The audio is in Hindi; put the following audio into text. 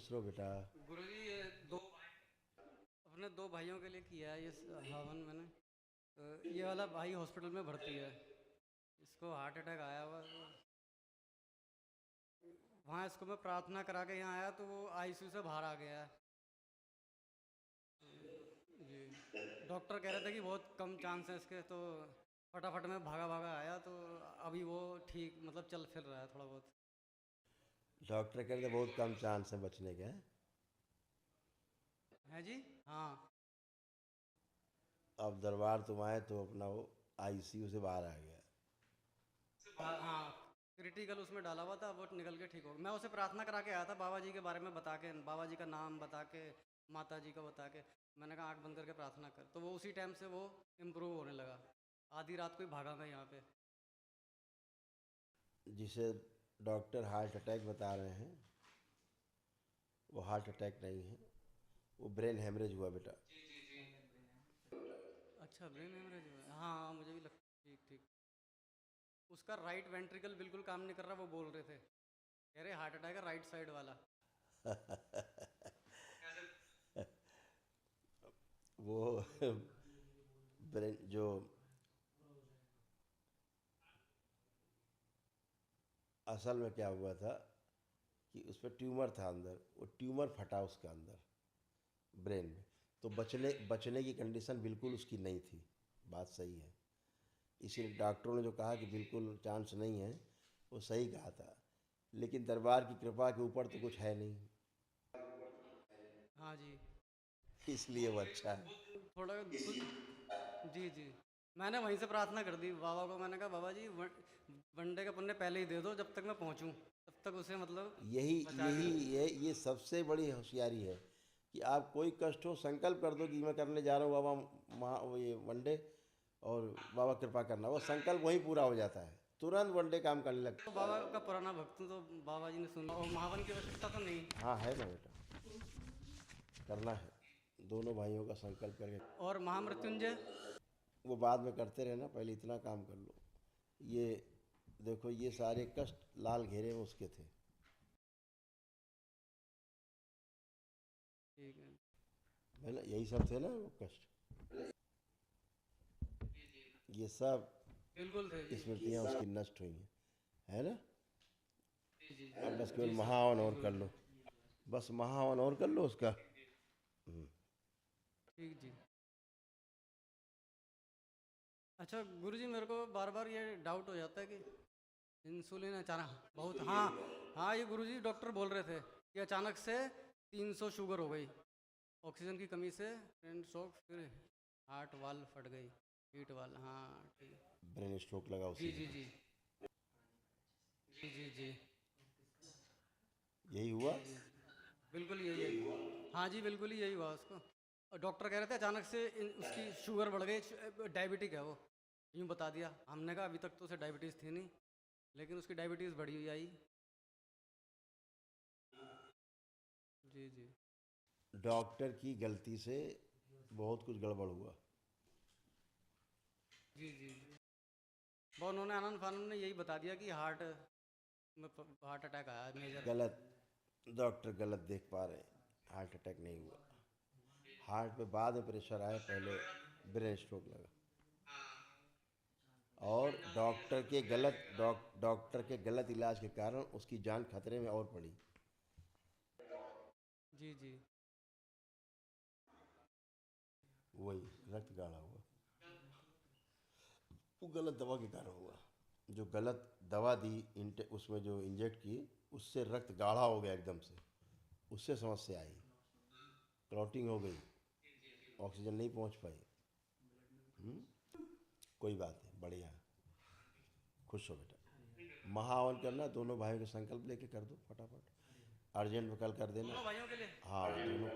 खुश रहो बेटा। गुरुजी ये अपने दो भाइयों के लिए किया है ये हवन मैंने। ये वाला भाई हॉस्पिटल में भर्ती है, इसको हार्ट अटैक आया हुआ है। वहाँ इसको मैं प्रार्थना करा के यहाँ आया तो वो आईसीयू से बाहर आ गया है। जी, डॉक्टर कह रहे थे कि बहुत कम चांस है इसके, तो फटाफट में भागा भागा आया तो अभी वो ठीक मतलब चल फिर रहा है थोड़ा बहुत। डॉक्टर कहते बहुत कम चांस है बचने के हैं। है जी। हाँ अब दरबार तुम आए तो अपना वो आईसीयू से बाहर आ गया। हाँ हाँ, क्रिटिकल उसमें डाला हुआ था, वो निकल के ठीक हो गया। मैं उसे प्रार्थना करा के आया था बाबा जी के बारे में बता के, बाबा जी का नाम बता के, माता जी का बता के। मैंने कहा आँख बंद करके प्रार्थना कर, तो वो उसी टाइम से वो इम्प्रूव होने लगा। आधी रात को ही भागा मैं यहाँ पे। जिसे डॉक्टर हार्ट अटैक बता रहे हैं वो हार्ट अटैक नहीं है, वो ब्रेन हेमरेज हुआ बेटा। अच्छा, ब्रेन हेमरेज हुआ है। हाँ मुझे भी लग। ठीक ठीक। उसका राइट वेंट्रिकल बिल्कुल काम नहीं कर रहा, वो बोल रहे थे, कह रहे हार्ट अटैक है राइट साइड वाला। वो ब्रेन जो असल में क्या हुआ था कि उस पर ट्यूमर था अंदर, वो ट्यूमर फटा उसके अंदर ब्रेन में। तो बचने बचने की कंडीशन बिल्कुल उसकी नहीं थी। बात सही है, इसीलिए डॉक्टरों ने जो कहा कि बिल्कुल चांस नहीं है, वो सही कहा था। लेकिन दरबार की कृपा के ऊपर तो कुछ है नहीं, हाँ जी। इसलिए वो अच्छा है। थोड़ा जी जी। मैंने वहीं से प्रार्थना कर दी बाबा को, मैंने कहा बाबा जी वनडे का पुण्य पहले ही दे दो, जब तक मैं पहुंचूं तब तक उसे मतलब यही बचा के यही रखो। ये सबसे बड़ी होशियारी है कि आप कोई कष्ट हो संकल्प कर दो कि मैं करने जा रहा हूँ बाबा वो ये वनडे, और बाबा कृपा करना, वो संकल्प वहीं पूरा हो जाता है, तुरंत वनडे काम करने लगता तो बाबा का पुराना भक्त हूं, तो बाबा जी ने सुना, और महावन की आवश्यकता तो नहीं। है। हाँ है ना बेटा, करना है, दोनों भाइयों का संकल्प करके। और महामृत्युंजय। वो बाद में करते रहना, पहले इतना काम कर लो। ये देखो ये सारे कष्ट लाल घेरे में उसके थे, ठीक है। है ना, यही सब थे ना वो कष्ट, ये सब बिल्कुल थे जी। स्मृतियाँ उसकी नष्ट हुई हैं, है ना। जी जी अब बस जी केवल सर, महावन और कर बिल्कुल। लो, बस महावन और कर लो उसका। ठीक जी। अच्छा गुरुजी, मेरे को बार बार ये डाउट हो जाता है कि इंसुलिन अचानक बहुत, हाँ हाँ, ये गुरुजी डॉक्टर बोल रहे थे कि अचानक से 300 शुगर हो गई, ऑक्सीजन की कमी से ब्रेन स्ट्रोक, फिर हार्ट वाल फट गई, हीट वाल। हाँ ठीक। ब्रेन स्ट्रोक लगा जी उसी जी को, जी जी जी जी यही हुआ। जी जी। बिल्कुल यही है। हाँ जी, बिल्कुल ही यही हुआ उसको। और डॉक्टर कह रहे थे अचानक से उसकी शुगर बढ़ गई, डायबिटिक है वो, यूँ बता दिया। हमने कहा अभी तक तो उसे डायबिटीज़ थी नहीं, लेकिन उसकी डायबिटीज़ बढ़ी हुई आई। जी जी डॉक्टर की गलती से बहुत कुछ गड़बड़ हुआ। जी जी। वो उन्होंने आनंद फानंद ने यही बता दिया कि हार्ट में हार्ट अटैक आया है मेजर। गलत, डॉक्टर गलत देख पा रहे हैं, हार्ट अटैक नहीं हुआ। हार्ट पे बाद में प्रेशर आया, पहले ब्रेन स्ट्रोक लगा। और डॉक्टर के गलत इलाज के कारण उसकी जान खतरे में और पड़ी। जी जी वही रक्त गाढ़ा हुआ, वो गलत दवा के कारण हुआ। जो गलत दवा दी उसमें जो इंजेक्ट की, उससे रक्त गाढ़ा हो गया एकदम से, उससे समस्या आई, क्लॉटिंग हो गई, ऑक्सीजन नहीं पहुंच पाई। कोई बात नहीं, बढ़िया, खुश हो बेटा। महावन करना, दोनों भाइयों के संकल्प लेके कर दो फटाफट, अर्जेंट में कल कर देना। दोनों भाइयों के लिए। हाँ दोनों कर